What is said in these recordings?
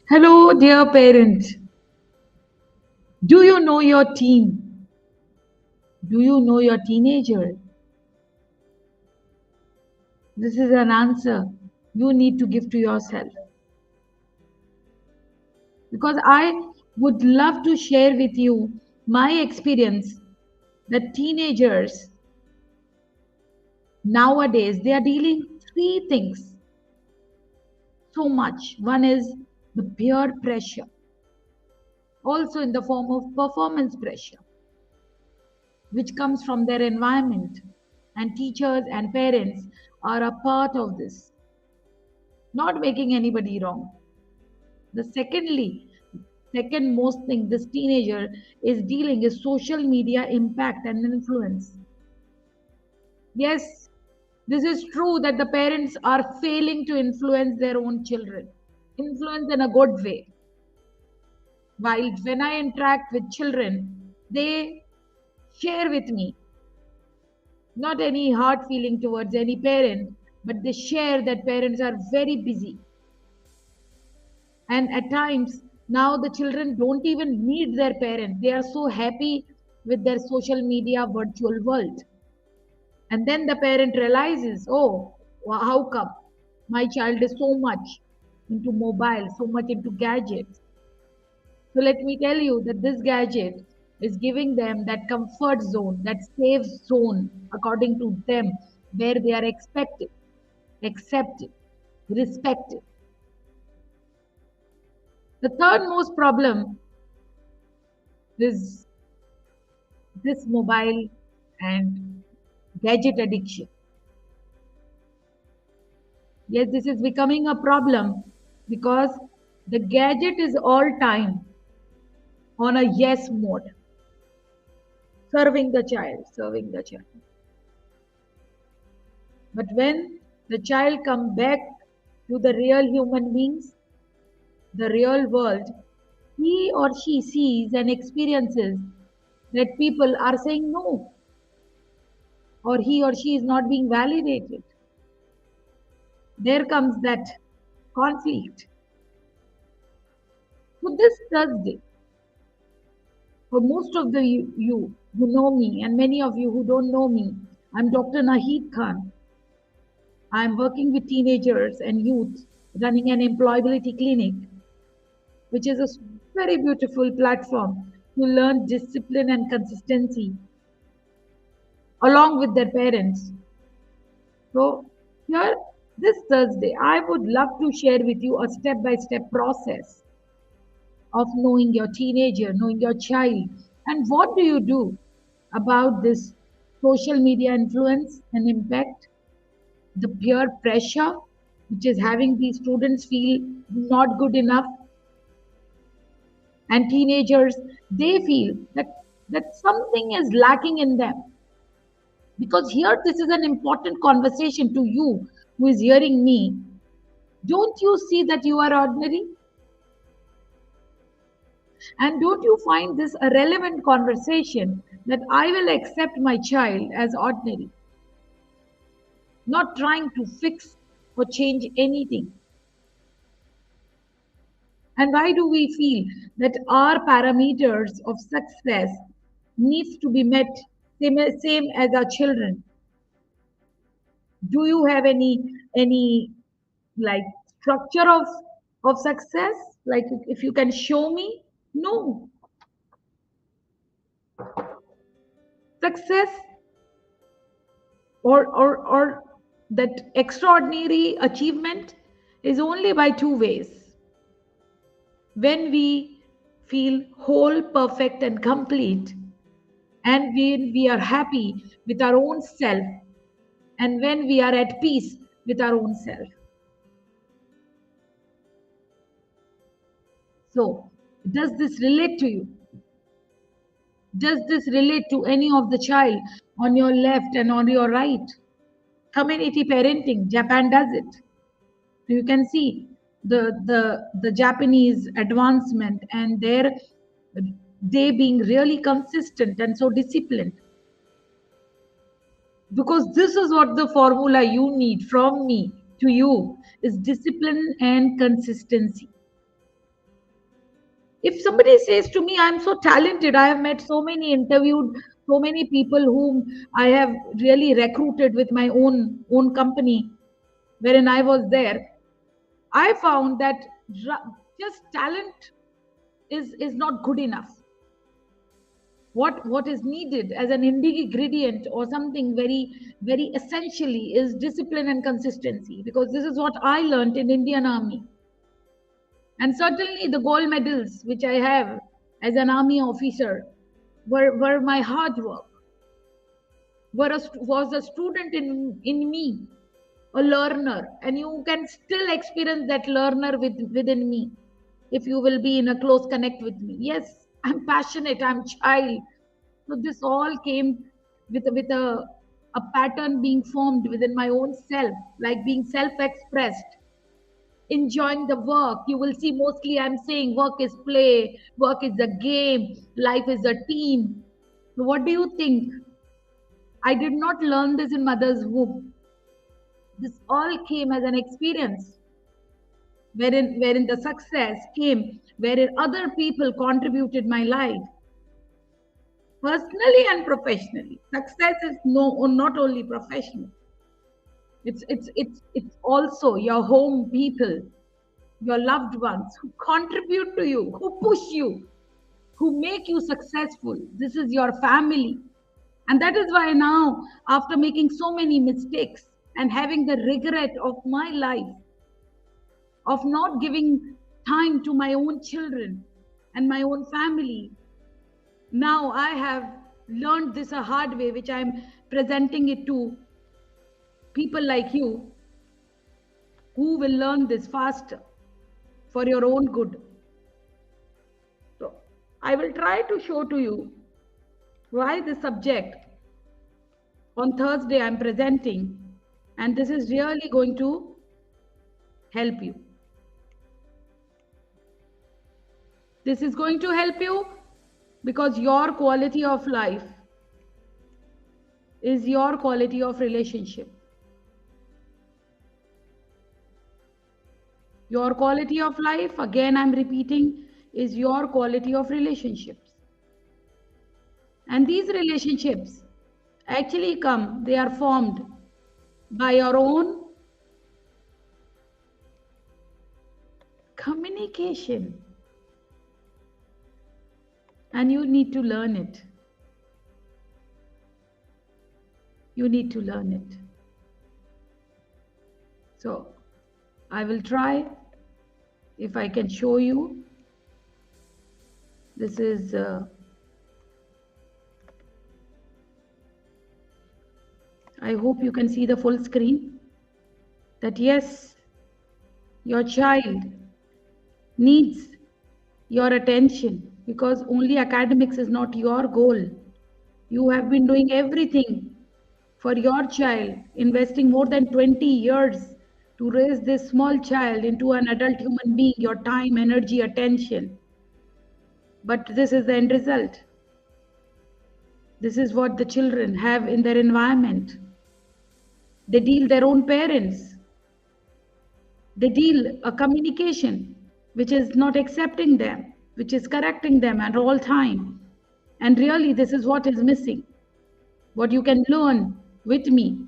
Hello, dear parent. Do you know your teen? Do you know your teenager? This is an answer you need to give to yourself. Because I would love to share with you my experience that teenagers nowadays they are dealing three things so much. One is the peer pressure, also in the form of performance pressure, which comes from their environment. And teachers and parents are a part of this, not making anybody wrong. The second most thing this teenager is dealing is social media impact and influence. Yes, this is true that the parents are failing to influence their own children, influence in a good way. While when I interact with children, they share with me not any hard feeling towards any parent, but they share that parents are very busy. And at times, now the children don't even meet their parents. They are so happy with their social media virtual world. And then the parent realizes, oh, how come my child is so much into mobile, so much into gadgets? So let me tell you that this gadget is giving them that comfort zone, that safe zone, according to them, where they are expected, accepted, respected. The third most problem is this mobile and gadget addiction. Yes, this is becoming a problem because the gadget is all time on a yes mode, serving the child, serving the child. But when the child comes back to the real human beings, the real world, he or she sees and experiences that people are saying no, or he or she is not being validated. There comes that conflict. So this Thursday, for most of you who know me and many of you who don't know me, I'm Dr. Naheed Khan. I'm working with teenagers and youth running an employability clinic, which is a very beautiful platform to learn discipline and consistency along with their parents. So here, this Thursday, I would love to share with you a step-by-step process of knowing your teenager, knowing your child, and what do you do about this social media influence and impact, the peer pressure, which is having these students feel not good enough, and teenagers they feel that something is lacking in them. Because here, this is an important conversation to you who is hearing me. Don't you see that you are ordinary? And don't you find this a relevant conversation that I will accept my child as ordinary, not trying to fix or change anything? And why do we feel that our parameters of success needs to be met same as our children? Do you have any like structure of success? Like if you can show me? No. Success or that extraordinary achievement is only by two ways. When we feel whole, perfect, and complete, and when we are happy with our own self, and when we are at peace with our own self. So, does this relate to you? Does this relate to any of the child on your left and on your right? Community parenting, Japan does it. So you can see the Japanese advancement and they being really consistent and so disciplined. Because this is what the formula you need from me to you is discipline and consistency. If somebody says to me, I'm so talented, I have met so many, interviewed so many people whom I have really recruited with my own company, wherein I was there, I found that just talent is not good enough. What is needed as an ingredient or something very essentially is discipline and consistency, because this is what I learned in Indian Army. And certainly the gold medals which I have as an army officer were my hard work, was a student in me, a learner, and you can still experience that learner within me if you will be in a close connect with me. Yes, I'm passionate, I'm child. So this all came with a pattern being formed within my own self, like being self-expressed, enjoying the work. You will see mostly I'm saying work is play, work is a game, life is a team. So what do you think? I did not learn this in mother's womb. This all came as an experience, wherein the success came, wherein other people contributed my life, personally and professionally. Success is not only professional. It's also your home people, your loved ones who contribute to you, who push you, who make you successful. This is your family. And that is why now, after making so many mistakes and having the regret of my life, of not giving time to my own children and my own family, now I have learned this a hard way, which I'm presenting it to people like you who will learn this faster for your own good. So I will try to show to you why this subject on Thursday I'm presenting, and this is really going to help you. This is going to help you because your quality of life is your quality of relationship. Your quality of life, again I'm repeating, is your quality of relationships. And these relationships actually they are formed by your own communication. And you need to learn it. You need to learn it. So I will try if I can show you. This is I hope you can see the full screen. That yes, your child needs your attention, because only academics is not your goal. You have been doing everything for your child, investing more than 20 years to raise this small child into an adult human being, your time, energy, attention. But this is the end result. This is what the children have in their environment. They deal their own parents. They deal a communication which is not accepting them, which is correcting them at all time. And really, this is what is missing. What you can learn with me,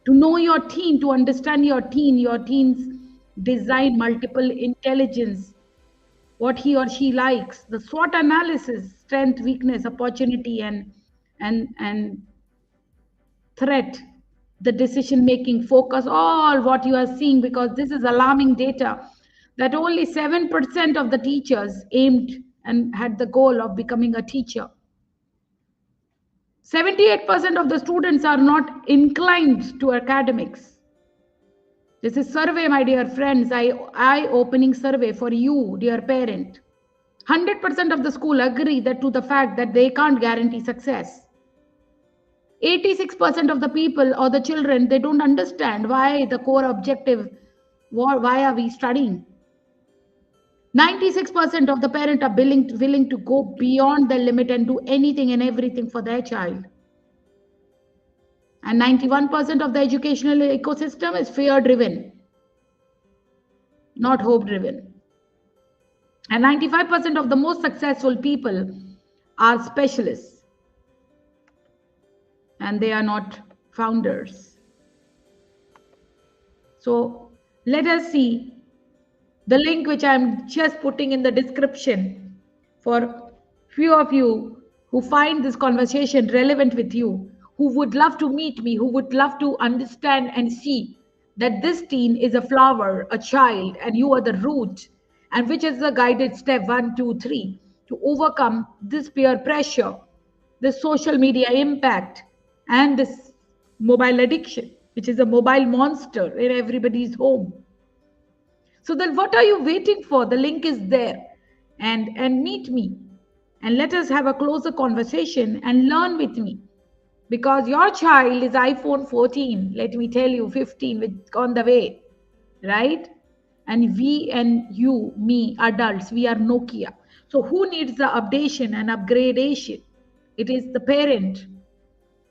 to know your teen, to understand your teen's design, multiple intelligence, what he or she likes, the SWOT analysis, strength, weakness, opportunity, and threat, the decision making, focus, all what you are seeing, because this is alarming data that only 7% of the teachers aimed and had the goal of becoming a teacher. 78% of the students are not inclined to academics. This is survey, my dear friends, eye-opening survey for you, dear parent. 100% of the school agree that to the fact that they can't guarantee success. 86% of the people or the children, they don't understand why the core objective, why are we studying. 96% of the parents are willing to go beyond the limit and do anything and everything for their child. And 91% of the educational ecosystem is fear-driven, not hope-driven. And 95% of the most successful people are specialists, and they are not founders. So let us see the link which I'm just putting in the description for few of you who find this conversation relevant with you, who would love to meet me, who would love to understand and see that this teen is a flower, a child, and you are the root, and which is the guided step 1, 2, 3 to overcome this peer pressure, this social media impact, and this mobile addiction, which is a mobile monster in everybody's home. So then what are you waiting for? The link is there. And meet me. And let us have a closer conversation and learn with me. Because your child is iPhone 14, let me tell you, 15 with on the way, right? And we and you, me, adults, we are Nokia. So who needs the updation and upgradation? It is the parent.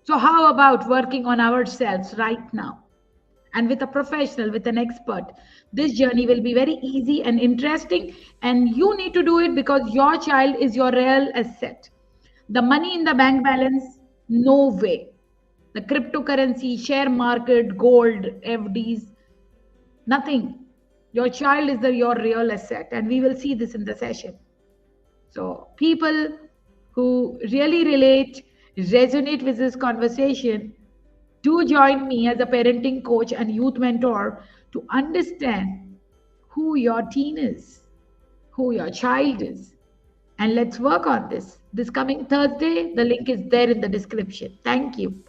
So how about working on ourselves right now? And with a professional, with an expert, this journey will be very easy and interesting, and you need to do it because your child is your real asset. The money in the bank balance, no way. The cryptocurrency, share market, gold, FDs, nothing. Your child is your real asset, and we will see this in the session. So people who really resonate with this conversation, do join me as a parenting coach and youth mentor to understand who your teen is, who your child is. And let's work on this. This coming Thursday, the link is there in the description. Thank you.